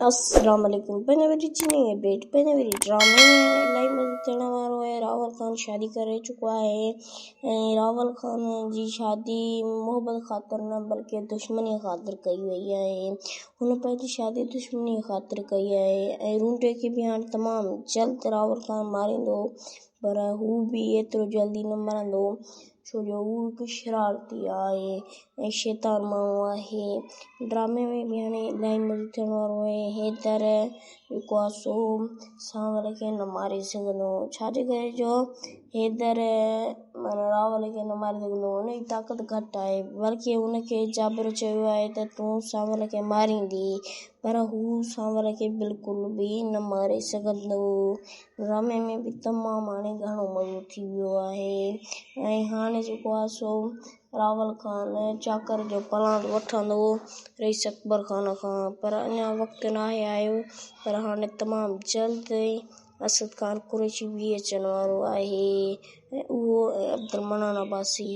अस्सलाम वालेकुम। पेनावरी चीनी है बेट पेनावरी ड्रामे में इलाही मज़ो थियण वारो आहे। रावल खान शादी करे चुको आहे ऐं रावल खान जी शादी मोहबत ख़ातिर न बल्कि दुश्मनीअ ख़ातिर कई वई आहे। हुन पंहिंजी शादी दुश्मनीअ ख़ातिर कई आहे ऐं रूंटे खे बि हाणे तमामु जल्द रावल खान मारींदो, पर हू बि एतिरो जल्दी न मरंदो छो जो हू हिकु शरारती आहे ऐं शैतान माण्हू आहे। ड्रामे में बि हाणे इलाही मज़ो थियण वारो आहे। हैदर जेको आहे सो सांवल खे न मारे सघंदो, छाजे करे जो हैदर माना रावल खे न मारे सघंदो, हुनजी ताक़त घटि आहे, बल्कि हुनखे जाबिर चयो आहे त तूं सांवल खे मारींदी, पर हू सांवल खे बिल्कुलु बि न मारे सघंदो। ड्रामे में बि तमामु हाणे घणो मज़ो थी वियो आहे ऐं हाणे जेको आहे सो रावल खान चाकर जो प्लान वठंदो रईस अकबर खान खां, पर अञा वक़्तु न आहे आयो, पर हाणे तमामु जल्द असद खान कुरैशी बि अचण वारो आहे ऐं उहो अब्दुल मन्नान अब्बासी।